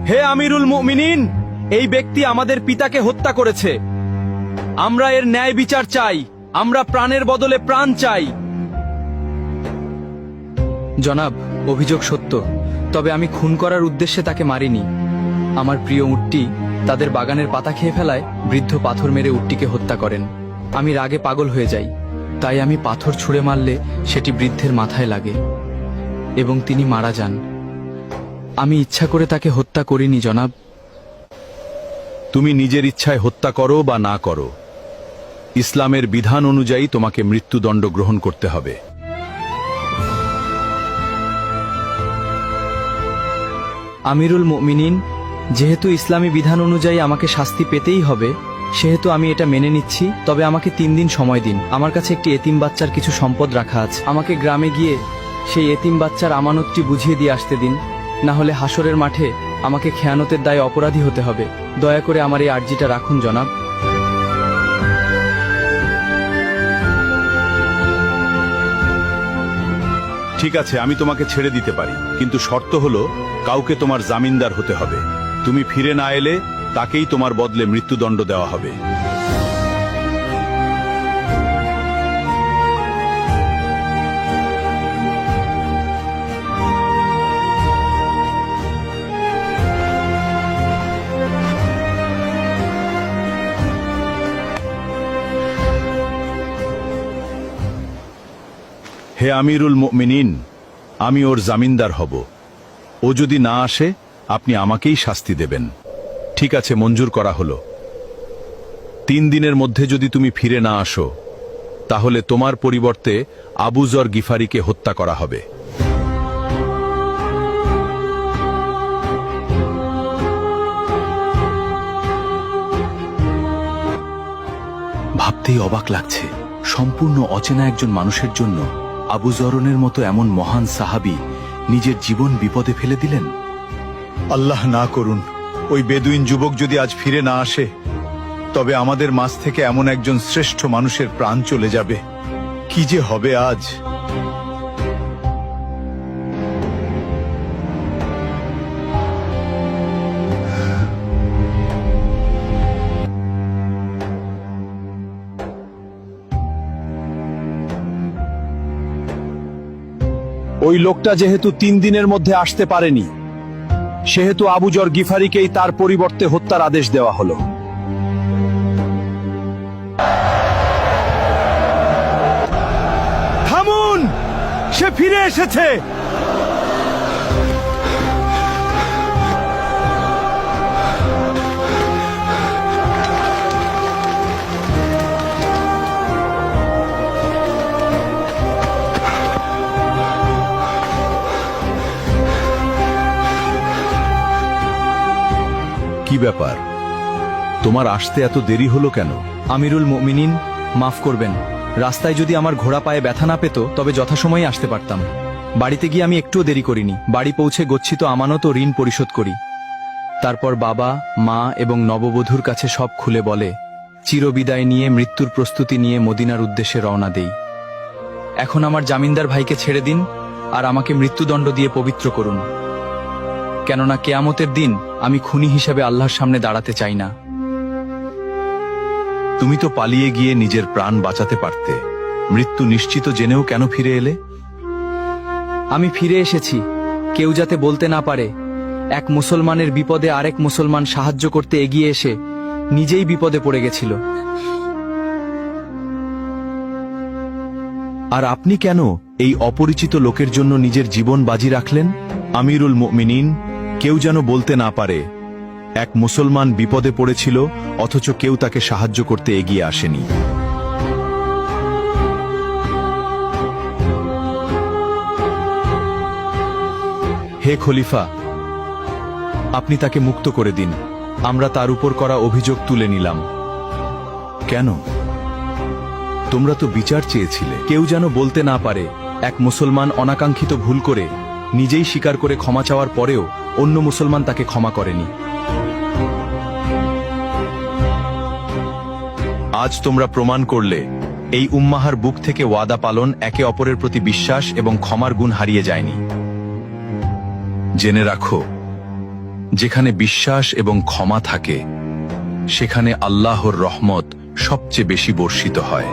হে আমিরুল মুমিনিন, এই ব্যক্তি আমাদের পিতাকে হত্যা করেছে। আমরা এর ন্যায় বিচার চাই। আমরা প্রাণের বদলে প্রাণ চাই। জনাব, অভিযোগ সত্য, তবে আমি খুন করার উদ্দেশ্যে তাকে মারিনি। আমার প্রিয় উটটি তাদের বাগানের পাতা খেয়ে ফেলায় বৃদ্ধ পাথর মেরে উটটিকে হত্যা করেন। আমি রাগে পাগল হয়ে যাই, তাই আমি পাথর ছুঁড়ে মারলে সেটি বৃদ্ধের মাথায় লাগে এবং তিনি মারা যান। আমি ইচ্ছা করে তাকে হত্যা করিনি জনাব। তুমি নিজের ইচ্ছায় হত্যা করো বা না করো, ইসলামের বিধান অনুযায়ী তোমাকে মৃত্যুদণ্ড গ্রহণ করতে হবে। আমিরুল মুমিনিন, যেহেতু ইসলামী বিধান অনুযায়ী আমাকে শাস্তি পেতেই হবে, সেহেতু আমি এটা মেনে নিচ্ছি। তবে আমাকে 3 দিন সময় দিন। আমার কাছে একটি এতিম বাচ্চার কিছু সম্পদ রাখা আছে। আমাকে গ্রামে গিয়ে সেই এতিম বাচ্চার আমানতটি বুঝিয়ে দিয়ে আসতে দিন, না হলে হাসরের মাঠে আমাকে খেয়ানতের দায়ে অপরাধী হতে হবে। দয়া করে আমার এই আর্জিটা রাখুন জনাব। ঠিক আছে, আমি তোমাকে ছেড়ে দিতে পারি, কিন্তু শর্ত হলো কাউকে তোমার জামিনদার হতে হবে। তুমি ফিরে না এলে তাকেই তোমার বদলে মৃত্যুদণ্ড দেওয়া হবে। হে আমিরুল মুমিনিন, আমি ওর জামিনদার হব। ও যদি না আসে আপনি আমাকেই শাস্তি দেবেন। ঠিক আছে, মঞ্জুর করা হলো। 3 দিনের মধ্যে যদি তুমি ফিরে না আসো, তাহলে তোমার পরিবর্তে আবু যর গিফারিকে হত্যা করা হবে। ভাবতেই অবাক লাগছে, সম্পূর্ণ অচেনা একজন মানুষের জন্য আবু যরনের মতো এমন মহান সাহাবী নিজের জীবন বিপদে ফেলে দিলেন। আল্লাহ না করুন ওই বেদুইন যুবক যদি আজ ফিরে না আসে, তবে আমাদের মাঝ থেকে এমন একজন শ্রেষ্ঠ মানুষের প্রাণ চলে যাবে। কি যে হবে আজ। ওই লোকটা যেহেতু 3 দিনের মধ্যে আসতে পারেনি, সেহেতু আবু যর গিফারিকেই তার পরিবর্তে হত্যার আদেশ দেওয়া হলো। থামুন, সে ফিরে এসেছে। কি ব্যাপার, তোমার আসতে এত দেরি হলো কেন? আমিরুল মুমিনিন, মাফ করবেন। রাস্তায় যদি আমার ঘোড়া পায়ে ব্যথা না পেত, তবে যথাসময়ে আসতে পারতাম। বাড়িতে গিয়ে আমি একটুও দেরি করিনি। বাড়ি পৌঁছে গচ্ছিত আমানত ও ঋণ পরিশোধ করি। তারপর বাবা, মা এবং নববধূর কাছে সব খুলে বলে চিরবিদায় নিয়ে মৃত্যুর প্রস্তুতি নিয়ে মদিনার উদ্দেশ্যে রওনা দেই। এখন আমার জামিনদার ভাইকে ছেড়ে দিন আর আমাকে মৃত্যুদণ্ড দিয়ে পবিত্র করুন, কেননা কেয়ামতের দিন আমি খুনি হিসেবে আল্লাহর সামনে দাঁড়াতে চাই না। তুমি তো পালিয়ে গিয়ে নিজের প্রাণ বাঁচাতে পারতে। মৃত্যু নিশ্চিত জেনেও কেন ফিরে এলে? আমি ফিরে এসেছি কেউ যাতে বলতে না পারে এক মুসলমানের বিপদে আরেক মুসলমান সাহায্য করতে এগিয়ে এসে নিজেই বিপদে পড়ে গেছিল। আর আপনি কেন এই অপরিচিত লোকের জন্য নিজের জীবন বাজি রাখলেন? আমিরুল মুমিনিন, কেউ যেন বলতে না পারে এক মুসলমান বিপদে পড়েছিল অথচ কেউ তাকে সাহায্য করতে এগিয়ে আসেনি। হে খলিফা, আপনি তাকে মুক্ত করে দিন। আমরা তার উপর করা অভিযোগ তুলে নিলাম। কেন? তোমরা তো বিচার চেয়েছিলে। কেউ যেন বলতে না পারে এক মুসলমান অনাকাঙ্ক্ষিত ভুল করে নিজেই স্বীকার করে ক্ষমা চাওয়ার পরেও অন্য মুসলমান তাকে ক্ষমা করেনি। আজ তোমরা প্রমাণ করলে এই উম্মাহার বুক থেকে ওয়াদা পালন একে অপরের প্রতি বিশ্বাস এবং ক্ষমার গুণ হারিয়ে যায়নি। জেনে রাখো, যেখানে বিশ্বাস এবং ক্ষমা থাকে সেখানে আল্লাহর রহমত সবচেয়ে বেশি বর্ষিত হয়।